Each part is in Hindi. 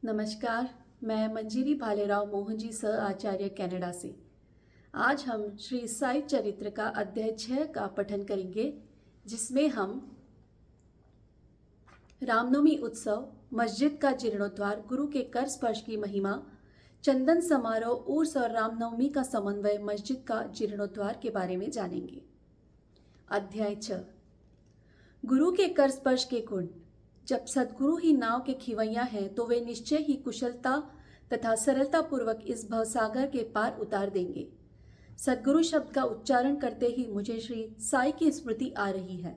नमस्कार। मैं मंजिरी भालेराव मोहन जी सह आचार्य कनाडा से। आज हम श्री साई चरित्र का अध्याय 6 का पठन करेंगे, जिसमें हम रामनवमी उत्सव, मस्जिद का जीर्णोद्धार, गुरु के कर स्पर्श की महिमा, चंदन समारोह, उर्स और रामनवमी का समन्वय, मस्जिद का जीर्णोद्धार के बारे में जानेंगे। अध्याय 6। गुरु के कर स्पर्श के गुण। जब सद्गुरु ही नाव के खिवैया हैं तो वे निश्चय ही कुशलता तथा सरलता पूर्वक इस भवसागर के पार उतार देंगे। सद्गुरु शब्द का उच्चारण करते ही मुझे श्री साई की स्मृति आ रही है।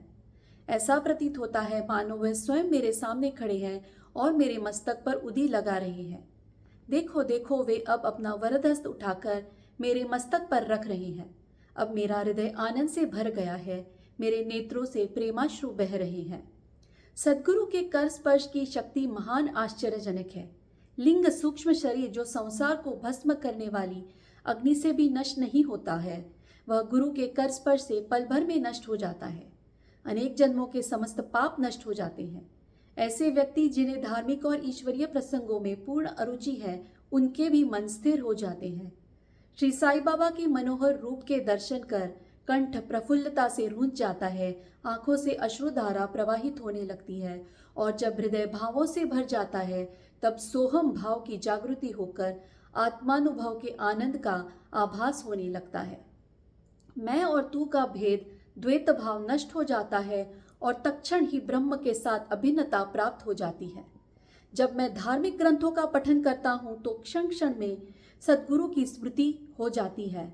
ऐसा प्रतीत होता है मानो वे स्वयं मेरे सामने खड़े हैं और मेरे मस्तक पर उदी लगा रहे हैं। देखो देखो, वे अब अपना वरदहस्त उठाकर मेरे मस्तक पर रख रहे हैं। अब मेरा हृदय आनंद से भर गया है, मेरे नेत्रों से प्रेमाश्रु बह रहे हैं। सद्गुरु के कर स्पर्श की शक्ति महान आश्चर्यजनक है। लिंग सूक्ष्म शरीर जो संसार को भस्म करने वाली अग्नि से भी नष्ट नहीं होता है, वह गुरु के कर स्पर्श से पल भर में नष्ट हो जाता है। अनेक जन्मों के समस्त पाप नष्ट हो जाते हैं। ऐसे व्यक्ति जिन्हें धार्मिक और ईश्वरीय प्रसंगों में पूर्ण अरुचि है, उनके भी मन स्थिर हो जाते हैं। श्री साई बाबा के मनोहर रूप के दर्शन कर कंठ प्रफुल्लता से रूंज जाता है, आंखों से अश्रुधारा प्रवाहित होने लगती है और जब हृदय भावों से भर जाता है तब सोहम भाव की जागृति होकर आत्मानुभव के आनंद का आभास होने लगता है। मैं और तू का भेद, द्वैत भाव नष्ट हो जाता है और तत्क्षण ही ब्रह्म के साथ अभिन्नता प्राप्त हो जाती है। जब मैं धार्मिक ग्रंथों का पठन करता हूँ तो क्षण क्षण में सद्गुरु की स्मृति हो जाती है।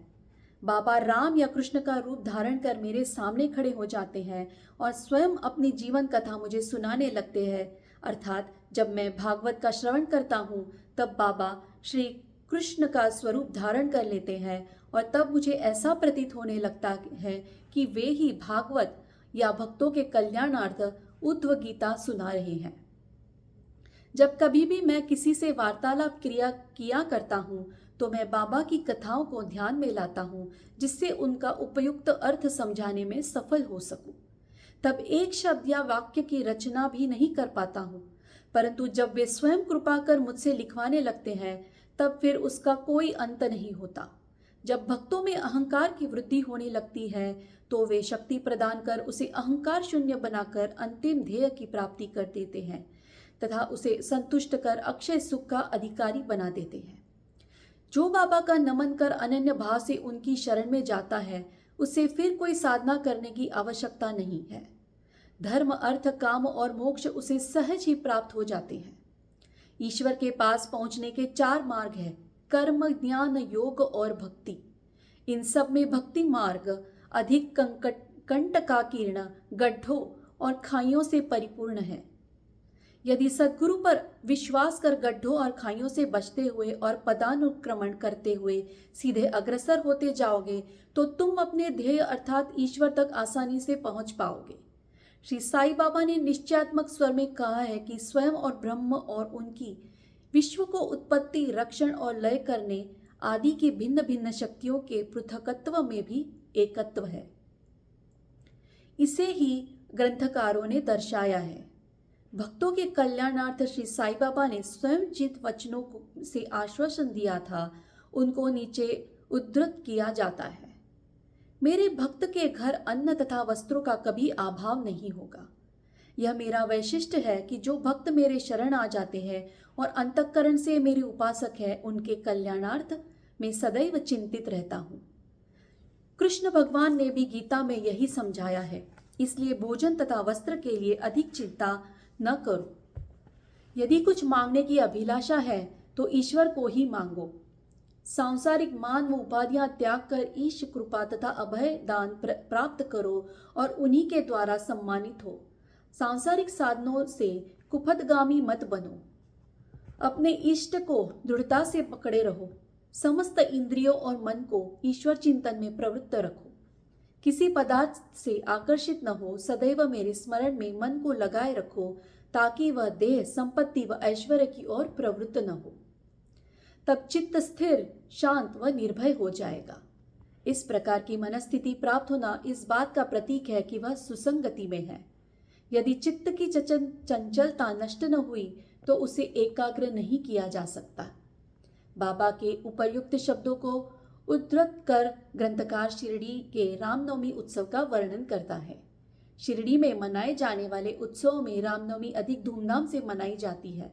बाबा राम या कृष्ण का रूप धारण कर मेरे सामने खड़े हो जाते हैं और स्वयं अपनी जीवन कथा मुझे सुनाने लगते हैं। अर्थात जब मैं भागवत का श्रवण करता हूँ तब बाबा श्री कृष्ण का स्वरूप धारण कर लेते हैं और तब मुझे ऐसा प्रतीत होने लगता है कि वे ही भागवत या भक्तों के कल्याणार्थ उद्धव गीता सुना रहे हैं। जब कभी भी मैं किसी से वार्तालाप किया करता हूँ तो मैं बाबा की कथाओं को ध्यान में लाता हूँ, जिससे उनका उपयुक्त अर्थ समझाने में सफल हो सकूं। तब एक शब्द या वाक्य की रचना भी नहीं कर पाता हूँ, परंतु जब वे स्वयं कृपा कर मुझसे लिखवाने लगते हैं तब फिर उसका कोई अंत नहीं होता। जब भक्तों में अहंकार की वृद्धि होने लगती है तो वे शक्ति प्रदान कर उसे अहंकार शून्य बनाकर अंतिम ध्येय की प्राप्ति कर देते हैं तथा उसे संतुष्ट कर अक्षय सुख का अधिकारी बना देते हैं। जो बाबा का नमन कर अनन्य भाव से उनकी शरण में जाता है, उसे फिर कोई साधना करने की आवश्यकता नहीं है। धर्म, अर्थ, काम और मोक्ष उसे सहज ही प्राप्त हो जाते हैं। ईश्वर के पास पहुंचने के 4 मार्ग हैं: कर्म, ज्ञान, योग और भक्ति। इन सब में भक्ति मार्ग अधिक कंटकाकीर्ण, गड्ढों और खाइयों से परिपूर्ण है। यदि सद्गुरु पर विश्वास कर गड्ढों और खाइयों से बचते हुए और पदानुक्रमण करते हुए सीधे अग्रसर होते जाओगे तो तुम अपने ध्येय अर्थात ईश्वर तक आसानी से पहुंच पाओगे। श्री साई बाबा ने निश्चयात्मक स्वर में कहा है कि स्वयं और ब्रह्म और उनकी विश्व को उत्पत्ति, रक्षण और लय करने आदि की भिन्न भिन्न शक्तियों के पृथकत्व में भी एकत्व है। इसे ही ग्रंथकारों ने दर्शाया है। भक्तों के कल्याणार्थ श्री साई बाबा ने स्वयं जित वचनों से आश्वासन दिया था, उनको नीचे उद्धृत किया जाता है। मेरे भक्त के घर अन्न तथा वस्त्रों का कभी अभाव नहीं होगा। यह मेरा वैशिष्ट्य है कि जो भक्त मेरे शरण आ जाते हैं और अंतःकरण से मेरे उपासक है, उनके कल्याणार्थ मैं सदैव चिंतित रहता हूँ। कृष्ण भगवान ने भी गीता में यही समझाया है, इसलिए भोजन तथा वस्त्र के लिए अधिक चिंता न करो। यदि कुछ मांगने की अभिलाषा है तो ईश्वर को ही मांगो। सांसारिक मान व उपाधियां त्याग कर ईश कृपा तथा अभय दान प्राप्त करो और उन्हीं के द्वारा सम्मानित हो। सांसारिक साधनों से कुपथगामी मत बनो। अपने इष्ट को दृढ़ता से पकड़े रहो। समस्त इंद्रियों और मन को ईश्वर चिंतन में प्रवृत्त रखो। किसी पदार्थ से आकर्षित न हो, सदैव मेरे स्मरण में मन को लगाए रखो ताकि वह देह, संपत्ति व ऐश्वर्य की ओर प्रवृत्त न हो। तब चित्त स्थिर, शांत व निर्भय हो जाएगा। इस प्रकार की मनस्थिति प्राप्त होना इस बात का प्रतीक है कि वह सुसंगति में है। यदि चित्त की चंचलता नष्ट न हुई तो उसे एकाग्र नहीं किया जा सकता। बाबा के उपर्युक्त शब्दों को उद्धृत कर ग्रंथकार शिरडी के रामनवमी उत्सव का वर्णन करता है। शिरडी में मनाए जाने वाले उत्सवों में रामनवमी अधिक धूमधाम से मनाई जाती है।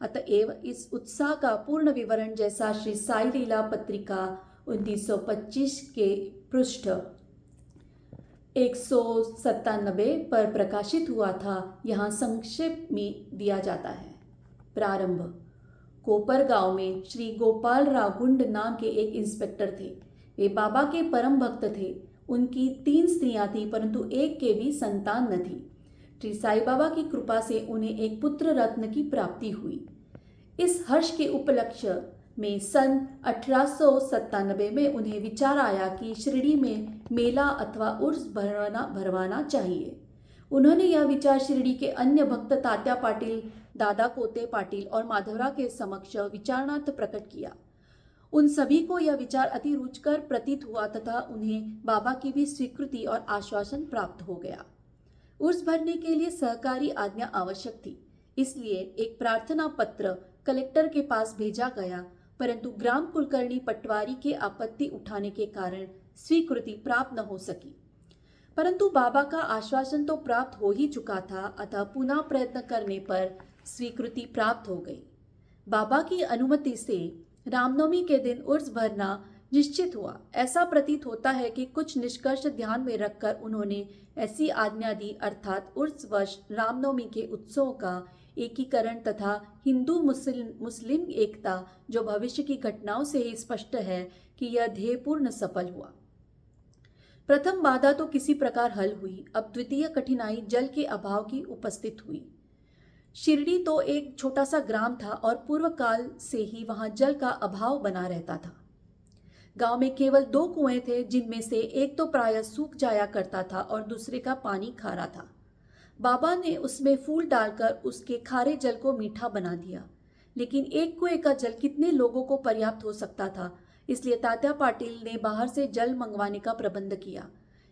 अतएव इस उत्साह का पूर्ण विवरण जैसा श्री साई लीला पत्रिका 1925 के पृष्ठ 197 पर प्रकाशित हुआ था, यहाँ संक्षेप में दिया जाता है। प्रारंभ। कोपर गांव में श्री गोपाल राव गुंड नाम के एक इंस्पेक्टर थे। वे बाबा के परम भक्त थे। उनकी 3 स्त्रियां थीं, परंतु एक के भी संतान न थी। श्री साई बाबा की कृपा से उन्हें एक पुत्र रत्न की प्राप्ति हुई। इस हर्ष के उपलक्ष्य में सन 1897 में उन्हें विचार आया कि शिरडी में मेला अथवा उर्स भरवाना चाहिए। उन्होंने यह विचार शिरडी के अन्य भक्त तात्या पाटिल, दादा कोते पाटिल और माधवराव के समक्ष विचारणार्थ प्रकट किया। उन सभी को यह विचार अति रुचिकर प्रतीत हुआ तथा उन्हें बाबा की भी स्वीकृति और आश्वासन प्राप्त हो गया। उर्स भरने के लिए सहकारी आज्ञा आवश्यक थी, इसलिए एक प्रार्थना पत्र कलेक्टर के पास भेजा गया, परंतु ग्राम कुलकर्णी पटवारी के आपत्ति उठाने के कारण स्वीकृति प्राप्त न हो सकी। परंतु बाबा का आश्वासन तो प्राप्त हो ही चुका था, अतः पुनः प्रयत्न करने पर स्वीकृति प्राप्त हो गई। बाबा की अनुमति से रामनवमी के दिन उर्स भरना निश्चित हुआ। ऐसा प्रतीत होता है कि कुछ निष्कर्ष ध्यान में रखकर उन्होंने ऐसी आज्ञा दी, अर्थात उर्स वर्ष रामनवमी के उत्सवों का एकीकरण तथा हिंदू मुस्लिम एकता, जो भविष्य की घटनाओं से ही स्पष्ट है कि यह ध्येयपूर्ण सफल हुआ। प्रथम बाधा तो किसी प्रकार हल हुई। अब द्वितीय कठिनाई जल के अभाव की उपस्थित हुई। शिरडी तो एक छोटा सा ग्राम था और पूर्व काल से ही वहां जल का अभाव बना रहता था। गांव में केवल 2 कुएं थे, जिनमें से एक तो प्रायः सूख जाया करता था और दूसरे का पानी खारा था। बाबा ने उसमें फूल डालकर उसके खारे जल को मीठा बना दिया, लेकिन एक कुएं का जल कितने लोगों को पर्याप्त हो सकता था, इसलिए तात्या पाटिल ने बाहर से जल मंगवाने का प्रबंध किया।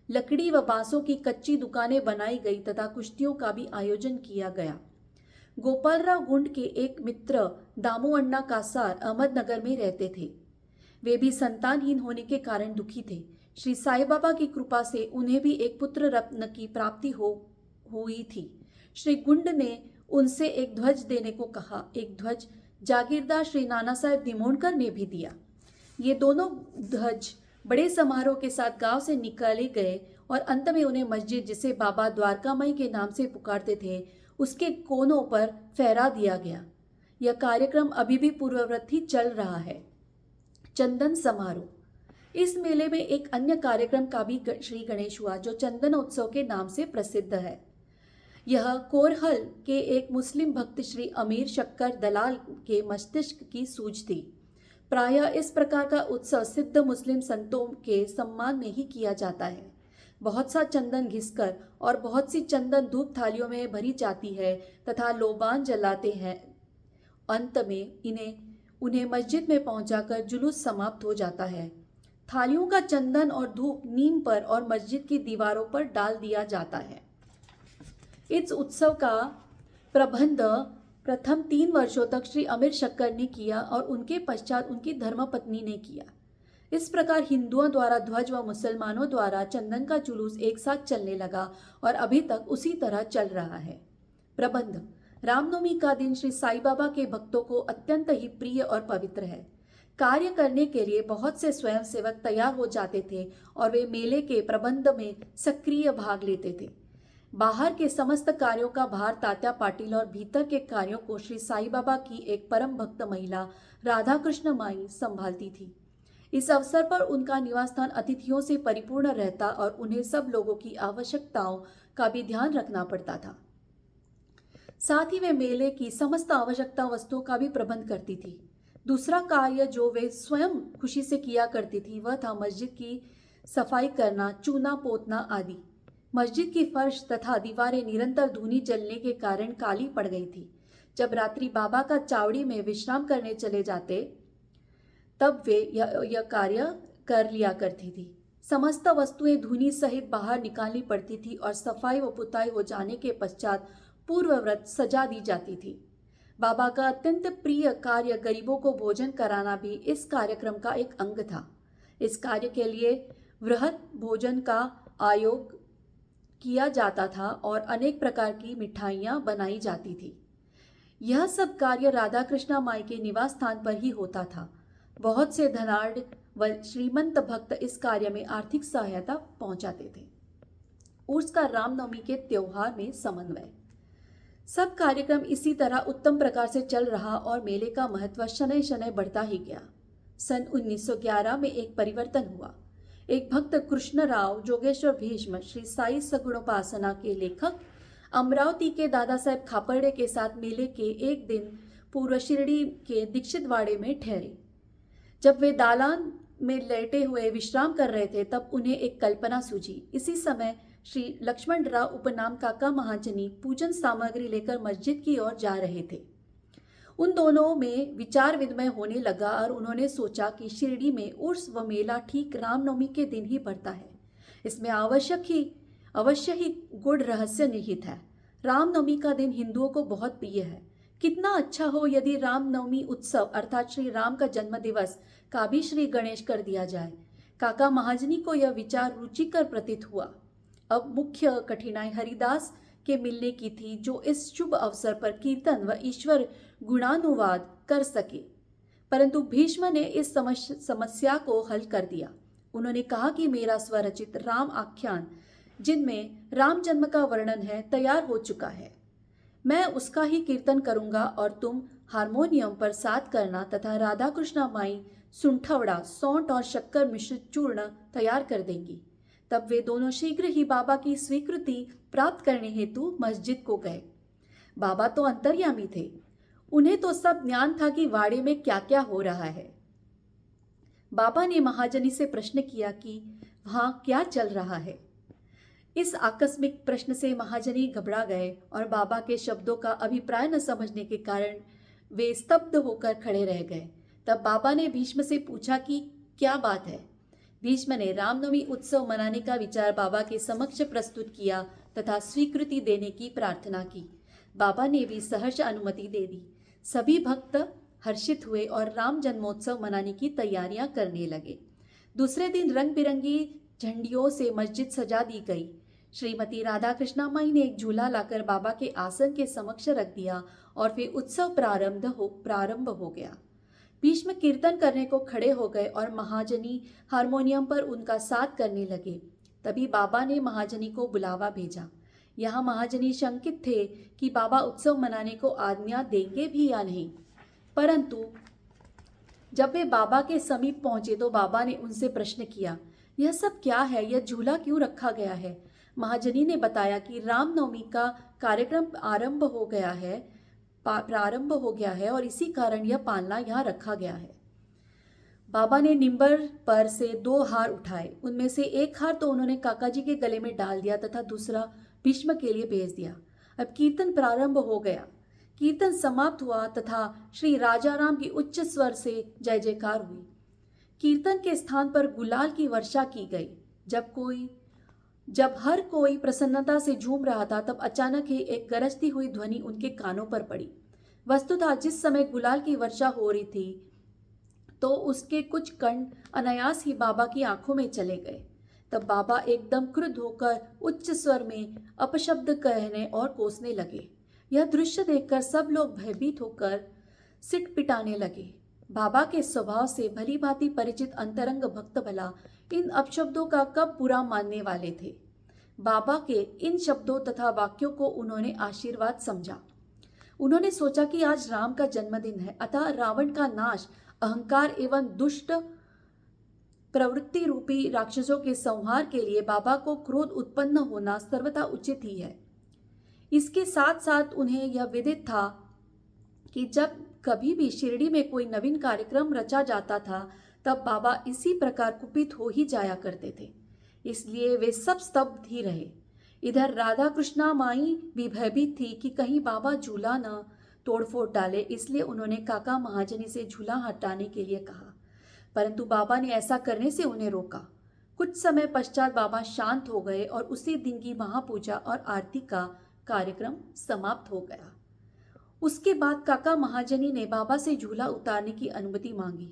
लकड़ी व बांसों की कच्ची दुकानें बनाई गई तथा कुश्तियों का भी आयोजन किया गया। गोपालराव गुंड के एक मित्र दामू अण्णा कासार अहमदनगर में रहते थे। वे भी संतानहीन होने के कारण दुखी थे। श्री साई बाबा की कृपा से उन्हें भी एक पुत्र रत्न की प्राप्ति हुई थी। श्री गुंड ने उनसे एक ध्वज देने को कहा। एक ध्वज जागीरदार श्री नाना साहेब दिमोणकर ने भी दिया। ये दोनों ध्वज बड़े समारोह के साथ गांव से निकाले गए और अंत में उन्हें मस्जिद, जिसे बाबा द्वारकामाई के नाम से पुकारते थे, उसके कोनों पर फहरा दिया गया। यह कार्यक्रम अभी भी पूर्ववत ही चल रहा है। चंदन समारोह। इस मेले में एक अन्य कार्यक्रम का भी श्री गणेश हुआ, जो चंदन उत्सव के नाम से प्रसिद्ध है। यह कोरहल के एक मुस्लिम भक्त श्री अमीर शक्कर दलाल के मस्तिष्क की सूझ थी। प्रायः इस प्रकार का उत्सव सिद्ध मुस्लिम संतों के सम्मान में ही किया जाता है। बहुत सा चंदन घिसकर और बहुत सी चंदन धूप थालियों में भरी जाती है तथा लोबान जलाते हैं। अंत में उन्हें मस्जिद में पहुंचाकर जुलूस समाप्त हो जाता है। थालियों का चंदन और धूप नीम पर और मस्जिद की दीवारों पर डाल दिया जाता है। इस उत्सव का प्रबंध प्रथम 3 वर्षों तक श्री अमीर शक्कर ने किया और उनके पश्चात उनकी धर्मपत्नी ने किया। इस प्रकार हिंदुओं द्वारा ध्वज व मुसलमानों द्वारा चंदन का जुलूस एक साथ चलने लगा और अभी तक उसी तरह चल रहा है। प्रबंध। रामनवमी का दिन श्री साई बाबा के भक्तों को अत्यंत ही प्रिय और पवित्र है। कार्य करने के लिए बहुत से स्वयंसेवक तैयार हो जाते थे और वे मेले के प्रबंध में सक्रिय भाग लेते थे। बाहर के समस्त कार्यों का भार तात्या पाटिल और भीतर के कार्यों को श्री साई बाबा की एक परम भक्त महिला राधा कृष्ण माई संभालती थी। इस अवसर पर उनका निवास स्थान अतिथियों से परिपूर्ण रहता और उन्हें सब लोगों की आवश्यकताओं का भी ध्यान रखना पड़ता था। साथ ही वे मेले की समस्त आवश्यकता वस्तुओं का भी प्रबंध करती थी। दूसरा कार्य जो वे स्वयं खुशी से किया करती थी वह था मस्जिद की सफाई करना, चूना पोतना आदि। मस्जिद की फर्श तथा दीवारें निरंतर धूनी जलने के कारण काली पड़ गई थी। जब रात्रि बाबा का चावड़ी में विश्राम करने चले जाते तब वे यह कार्य कर लिया करती थी। समस्त वस्तुएं धुनी सहित बाहर निकालनी पड़ती थी और सफाई व पुताई हो जाने के पश्चात पूर्वव्रत सजा दी जाती थी। बाबा का अत्यंत प्रिय कार्य गरीबों को भोजन कराना भी इस कार्यक्रम का एक अंग था। इस कार्य के लिए वृहद भोजन का आयोग किया जाता था और अनेक प्रकार की मिठाइयाँ बनाई जाती थी। यह सब कार्य राधा कृष्णा माई के निवास स्थान पर ही होता था। बहुत से धनाढ़ व श्रीमंत भक्त इस कार्य में आर्थिक सहायता पहुंचाते थे। उर्स का रामनवमी के त्योहार में समन्वय। सब कार्यक्रम इसी तरह उत्तम प्रकार से चल रहा और मेले का महत्व शनय शनय बढ़ता ही गया। सन 1911 में एक परिवर्तन हुआ। एक भक्त कृष्णराव जोगेश्वर भीष्म श्री साई सगुणोपासना के लेखक अमरावती के दादा साहेब खापर्डे के साथ मेले के एक दिन पूर्व शिरडी के दीक्षितवाड़े में ठहरे। जब वे दालान में लेटे हुए विश्राम कर रहे थे तब उन्हें एक कल्पना सूझी। इसी समय श्री लक्ष्मणराव उपनाम काका महाजनी पूजन सामग्री लेकर मस्जिद की ओर जा रहे थे। उन दोनों में विचार विनिमय होने लगा और उन्होंने सोचा कि शिरडी में उर्स व मेला ठीक रामनवमी के दिन ही पड़ता है। इसमें अवश्य ही गूढ़ रहस्य निहित है। रामनवमी का दिन हिंदुओं को बहुत प्रिय है। कितना अच्छा हो यदि रामनवमी उत्सव अर्थात श्री राम का जन्म दिवस का भी श्री गणेश कर दिया जाए। काका महाजनी को यह विचार रुचिकर प्रतीत हुआ। अब मुख्य कठिनाई हरिदास के मिलने की थी जो इस शुभ अवसर पर कीर्तन व ईश्वर गुणानुवाद कर सके। परंतु भीष्म ने इस समस्या को हल कर दिया। उन्होंने कहा कि मेरा स्वरचित राम आख्यान जिनमें राम जन्म का वर्णन है तैयार हो चुका है। मैं उसका ही कीर्तन करूंगा और तुम हारमोनियम पर साथ करना तथा राधा कृष्णा माई सुंठवड़ा सौंठ और शक्कर मिश्रित चूर्ण तैयार कर देंगी। तब वे दोनों शीघ्र ही बाबा की स्वीकृति प्राप्त करने हेतु मस्जिद को गए। बाबा तो अंतर्यामी थे। उन्हें तो सब ज्ञान था कि वाड़े में क्या क्या हो रहा है। बाबा ने महाजनी से प्रश्न किया कि वहां क्या चल रहा है। इस आकस्मिक प्रश्न से महाजनी घबरा गए और बाबा के शब्दों का अभिप्राय न समझने के कारण वे स्तब्ध होकर खड़े रह गए। तब बाबा ने भीष्म से पूछा कि क्या बात है। भीष्म ने रामनवमी उत्सव मनाने का विचार बाबा के समक्ष प्रस्तुत किया तथा स्वीकृति देने की प्रार्थना की। बाबा ने भी सहर्ष अनुमति दे दी। सभी भक्त हर्षित हुए और राम जन्मोत्सव मनाने की तैयारियां करने लगे। दूसरे दिन रंग बिरंगी झंडियों से मस्जिद सजा दी गई। श्रीमती राधा कृष्णा माई ने एक झूला लाकर बाबा के आसन के समक्ष रख दिया और फिर उत्सव प्रारंभ हो गया। भीष्म कीर्तन करने को खड़े हो गए और महाजनी हारमोनियम पर उनका साथ करने लगे। तभी बाबा ने महाजनी को बुलावा भेजा। यहाँ महाजनी शंकित थे कि बाबा उत्सव मनाने को आज्ञा देंगे भी या नहीं। परंतु जब वे बाबा के समीप पहुंचे तो बाबा ने उनसे प्रश्न किया, यह सब क्या है, यह झूला क्यों रखा गया है। महाजनी ने बताया कि रामनवमी का कार्यक्रम प्रारंभ हो गया है और इसी कारण यह पालना यहाँ रखा गया है। बाबा ने निंबर पर से 2 हार उठाए। उनमें से एक हार तो उन्होंने काका जी के गले में डाल दिया तथा दूसरा भीष्म के लिए भेज दिया। अब कीर्तन प्रारंभ हो गया। कीर्तन समाप्त हुआ तथा श्री राजाराम की उच्च स्वर से जय जयकार हुई। कीर्तन के स्थान पर गुलाल की वर्षा की गई। जब हर कोई प्रसन्नता से झूम रहा था तब अचानक ही एक गरजती हुई ध्वनि उनके कानों पर पड़ी। वस्तुतः जिस समय गुलाल की वर्षा हो रही थी तो उसके कुछ कण अनायास ही बाबा की आंखों में चले गए। तब बाबा एकदम क्रुद्ध होकर उच्च स्वर में अपशब्द कहने और कोसने लगे। यह दृश्य देखकर सब लोग भयभीत होकर सिट पिटाने लगे। बाबा के स्वभाव से भली भांति परिचित अंतरंग भक्त भला इन अपशब्दों का कब बुरा मानने वाले थे। बाबा के इन शब्दों तथा वाक्यों को उन्होंने आशीर्वाद समझा। उन्होंने सोचा कि आज राम का जन्मदिन है, अतः रावण का नाश, अहंकार एवं दुष्ट प्रवृत्ति रूपी राक्षसों के संहार के लिए बाबा को क्रोध उत्पन्न होना सर्वथा उचित ही है। इसके साथ साथ उन्हें यह विदित था कि जब कभी भी शिरडी में कोई नवीन कार्यक्रम रचा जाता था तब बाबा इसी प्रकार कुपित हो ही जाया करते थे। इसलिए वे सब स्तब्ध ही रहे। इधर राधा कृष्णा माई भी भयभीत थी कि कहीं बाबा झूला न तोड़फोड़ डाले, इसलिए उन्होंने काका महाजनी से झूला हटाने के लिए कहा, परंतु बाबा ने ऐसा करने से उन्हें रोका। कुछ समय पश्चात बाबा शांत हो गए और उसी दिन की महापूजा और आरती का कार्यक्रम समाप्त हो गया। उसके बाद काका महाजनी ने बाबा से झूला उतारने की अनुमति मांगी,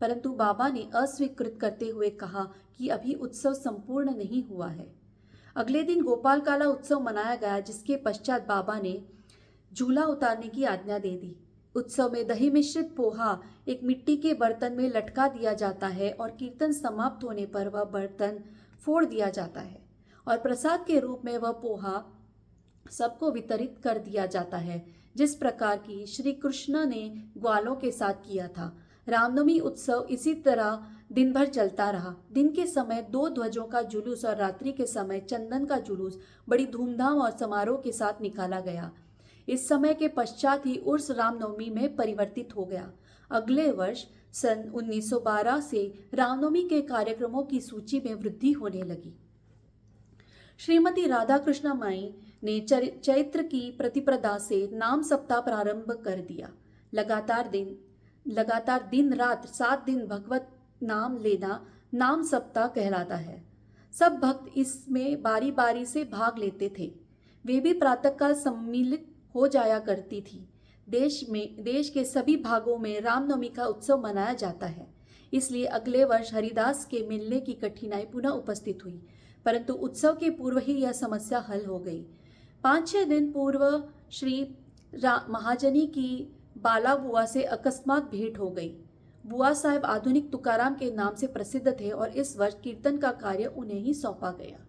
परंतु बाबा ने अस्वीकृत करते हुए कहा कि अभी उत्सव संपूर्ण नहीं हुआ है। अगले दिन गोपाल काला उत्सव मनाया गया, जिसके पश्चात बाबा ने झूला उतारने की आज्ञा दे दी। उत्सव में दही मिश्रित पोहा एक मिट्टी के बर्तन में लटका दिया जाता है और कीर्तन समाप्त होने पर वह बर्तन फोड़ दिया जाता है और प्रसाद के रूप में वह पोहा सबको वितरित कर दिया जाता है, जिस प्रकार की श्री कृष्ण ने ग्वालों के साथ किया था। रामनवमी उत्सव इसी तरह दिन भर चलता रहा। दिन के समय 2 ध्वजों का जुलूस और रात्रि के समय चंदन का जुलूस बड़ी धूमधाम और समारोह के साथ निकाला गया। इस समय के पश्चात ही उर्स रामनवमी में परिवर्तित हो गया। अगले वर्ष सन 1912 से रामनवमी के कार्यक्रमों की सूची में वृद्धि होने लगी। श्रीमती राधाकृष्ण माई ने चैत्र की प्रतिपदा से नाम सप्ताह प्रारंभ कर दिया। लगातार दिन रात 7 दिन भगवत नाम लेना नाम सप्ताह कहलाता है। सब भक्त इसमें बारी बारी से भाग लेते थे। वे भी प्रातःकाल सम्मिलित हो जाया करती थी। देश के सभी भागों में रामनवमी का उत्सव मनाया जाता है, इसलिए अगले वर्ष हरिदास के मिलने की कठिनाई पुनः उपस्थित हुई, परंतु उत्सव के पूर्व ही यह समस्या हल हो गई। 5-6 दिन पूर्व श्री महाजनी की बाला बुआ से अकस्मात भेंट हो गई। बुआ साहब आधुनिक तुकाराम के नाम से प्रसिद्ध थे और इस वर्ष कीर्तन का कार्य उन्हें ही सौंपा गया।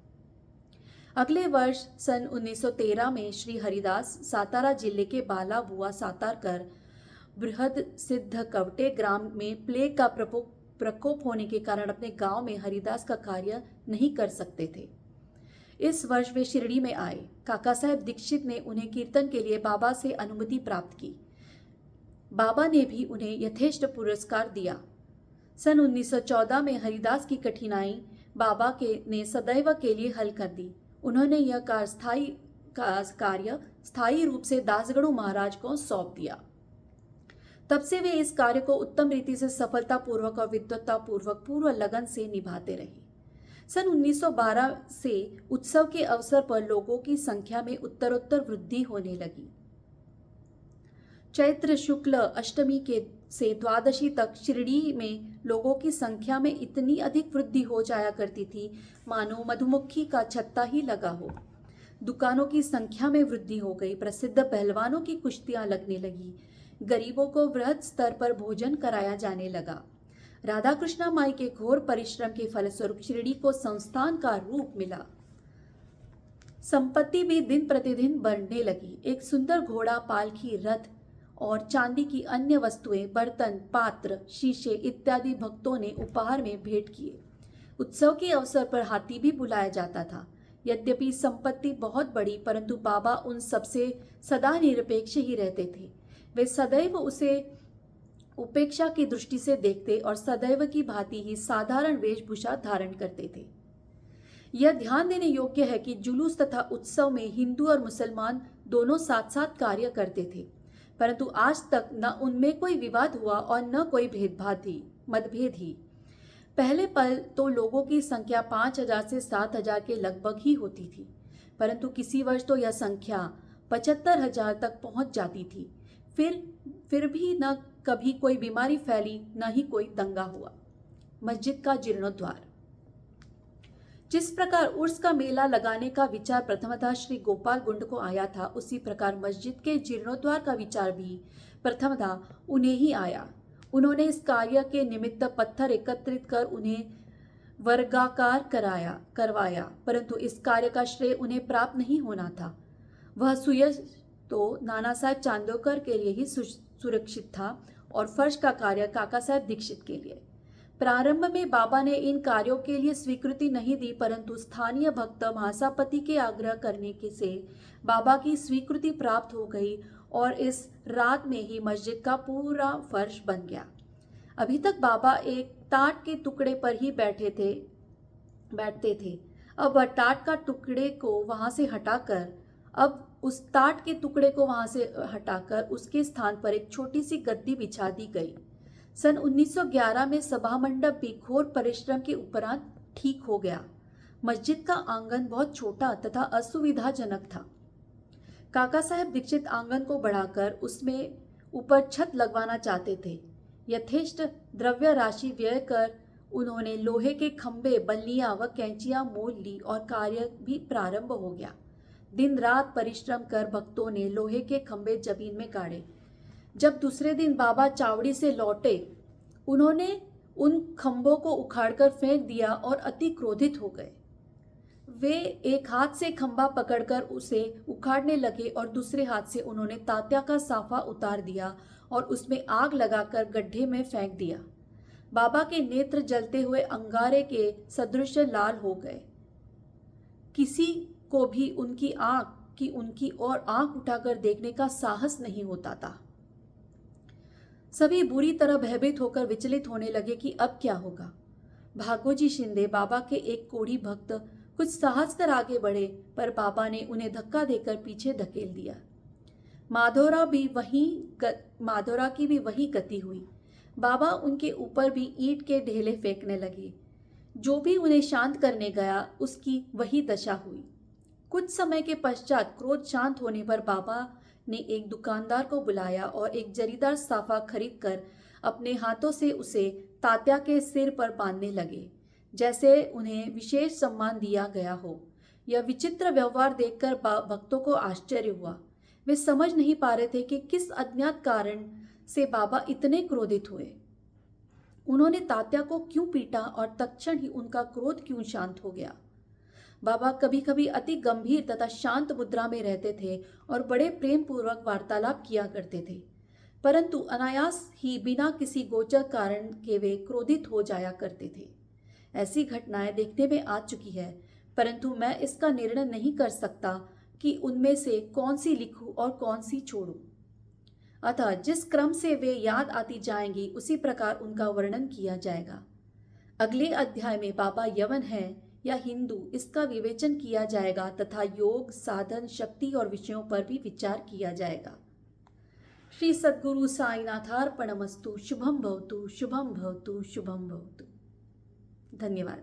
अगले वर्ष सन 1913 में श्री हरिदास सातारा जिले के बाला बुआ सातारकर बृहद सिद्ध कवटे ग्राम में प्लेग का प्रकोप होने के कारण अपने गांव में हरिदास का कार्य नहीं कर सकते थे। इस वर्ष वे शिरडी में आए। काका साहब दीक्षित ने उन्हें कीर्तन के लिए बाबा से अनुमति प्राप्त की। बाबा ने भी उन्हें यथेष्ट पुरस्कार दिया। सन 1914 में हरिदास की कठिनाई बाबा ने सदैव के लिए हल कर दी। उन्होंने यह कार्य स्थायी रूप से दासगणु महाराज को सौंप दिया। तब से वे इस कार्य को उत्तम रीति से सफलतापूर्वक और विद्वत्तापूर्वक पूर्व लगन से निभाते रहे। सन 1912 से उत्सव के अवसर पर लोगों की संख्या में उत्तरोत्तर वृद्धि होने लगी। चैत्र शुक्ल अष्टमी से द्वादशी तक शिरडी में लोगों की संख्या में इतनी अधिक वृद्धि हो जाया करती थी मानो मधुमक्खी का छत्ता ही लगा हो। दुकानों की संख्या में वृद्धि हो गई। प्रसिद्ध पहलवानों की कुश्तियां लगने लगी। गरीबों को वृहद स्तर पर भोजन कराया जाने लगा। राधाकृष्ण माई के घोर परिश्रम के फलस्वरूप शिरडी को संस्थान का रूप मिला। संपत्ति भी दिन प्रतिदिन बढ़ने लगी। एक सुंदर घोड़ा, पालकी, रथ और चांदी की अन्य वस्तुएं, बर्तन, पात्र, शीशे इत्यादि भक्तों ने उपहार में भेंट किए। उत्सव के अवसर पर हाथी भी बुलाया जाता था। यद्यपि संपत्ति बहुत बड़ी, परंतु बाबा उन सबसे सदा निरपेक्ष ही रहते थे। वे सदैव उसे उपेक्षा की दृष्टि से देखते और सदैव की भांति ही साधारण वेशभूषा धारण करते थे। यह ध्यान देने योग्य है कि जुलूस तथा उत्सव में हिंदू और मुसलमान दोनों साथ साथ कार्य करते थे, परंतु आज तक न उनमें कोई विवाद हुआ और न कोई मतभेद ही। पहले पल तो लोगों की संख्या 5000 से 7000 के लगभग ही होती थी, परंतु किसी वर्ष तो यह संख्या 75000 तक पहुंच जाती थी। फिर भी न कभी कोई बीमारी फैली, न ही कोई दंगा हुआ। मस्जिद का जीर्णोद्धार। जिस प्रकार उर्स का मेला लगाने का विचार प्रथमतः श्री गोपाल गुंड को आया था, उसी प्रकार मस्जिद के जीर्णोद्धार का विचार भी प्रथमतः उन्हें ही आया। उन्होंने इस कार्य के निमित्त पत्थर एकत्रित कर उन्हें वर्गाकार करवाया, परंतु इस कार्य का श्रेय उन्हें प्राप्त नहीं होना था। वह सुयश तो नाना साहब चांदोकर के लिए ही सुरक्षित था और फर्श का कार्य काका साहब दीक्षित के लिए। प्रारंभ में बाबा ने इन कार्यों के लिए स्वीकृति नहीं दी, परंतु स्थानीय भक्त महासापति के आग्रह करने से बाबा की स्वीकृति प्राप्त हो गई और इस रात में ही मस्जिद का पूरा फर्श बन गया। अभी तक बाबा एक टाट के टुकड़े पर ही बैठते थे। अब वह टाट का टुकड़े को वहां से हटाकर उसके स्थान पर एक छोटी सी गद्दी बिछा दी गई। सन 1911 में सभा मंडप भी घोर परिश्रम के उपरांत ठीक हो गया। मस्जिद का आंगन बहुत छोटा तथा असुविधाजनक था। काका साहब दीक्षित आंगन को बढ़ाकर उसमें ऊपर छत लगवाना चाहते थे। यथेष्ट द्रव्य राशि व्यय कर उन्होंने लोहे के खंभे, बल्लियां व कैंचियां मोल ली और कार्य भी प्रारंभ हो गया। दिन रात परिश्रम कर भक्तों ने लोहे के खंभे जमीन में गाड़े। जब दूसरे दिन बाबा चावड़ी से लौटे, उन्होंने उन खंभों को उखाड़कर फेंक दिया और अति क्रोधित हो गए। वे एक हाथ से खंभा पकड़कर उसे उखाड़ने लगे और दूसरे हाथ से उन्होंने तात्या का साफा उतार दिया और उसमें आग लगाकर गड्ढे में फेंक दिया। बाबा के नेत्र जलते हुए अंगारे के सदृश लाल हो गए। किसी को भी उनकी ओर आंख उठाकर देखने का साहस नहीं होता था। सभी बुरी तरह भयभीत होकर विचलित होने लगे कि अब क्या होगा। भागोजी शिंदे, बाबा के एक कोढ़ी भक्त, कुछ साहस कर आगे बढ़े, पर बाबा ने उन्हें धक्का देकर पीछे धकेल दिया। माधोरा की भी वही गति हुई। बाबा उनके ऊपर भी ईंट के ढेले फेंकने लगे। जो भी उन्हें शांत करने गया, उसकी वही दशा हुई। कुछ समय के पश्चात क्रोध शांत होने पर बाबा ने एक दुकानदार को बुलाया और एक जरीदार साफा खरीद कर अपने हाथों से उसे तात्या के सिर पर बांधने लगे, जैसे उन्हें विशेष सम्मान दिया गया हो। यह विचित्र व्यवहार देखकर भक्तों को आश्चर्य हुआ। वे समझ नहीं पा रहे थे कि किस अज्ञात कारण से बाबा इतने क्रोधित हुए। उन्होंने तात्या को क्यों पीटा और तत्क्षण ही उनका क्रोध क्यों शांत हो गया। बाबा कभी कभी अति गंभीर तथा शांत मुद्रा में रहते थे और बड़े प्रेम पूर्वक वार्तालाप किया करते थे, परंतु अनायास ही बिना किसी गोचर कारण के वे क्रोधित हो जाया करते थे। ऐसी घटनाएं देखने में आ चुकी है, परंतु मैं इसका निर्णय नहीं कर सकता कि उनमें से कौन सी लिखूं और कौन सी छोड़ूं। अतः जिस क्रम से वे याद आती जाएंगी, उसी प्रकार उनका वर्णन किया जाएगा। अगले अध्याय में बाबा यवन है या हिंदू, इसका विवेचन किया जाएगा तथा योग, साधन, शक्ति और विषयों पर भी विचार किया जाएगा। श्री सद्गुरु साईनाथार्पणमस्तु। शुभम भवतु, शुभम भवतु, शुभम भवतु। धन्यवाद।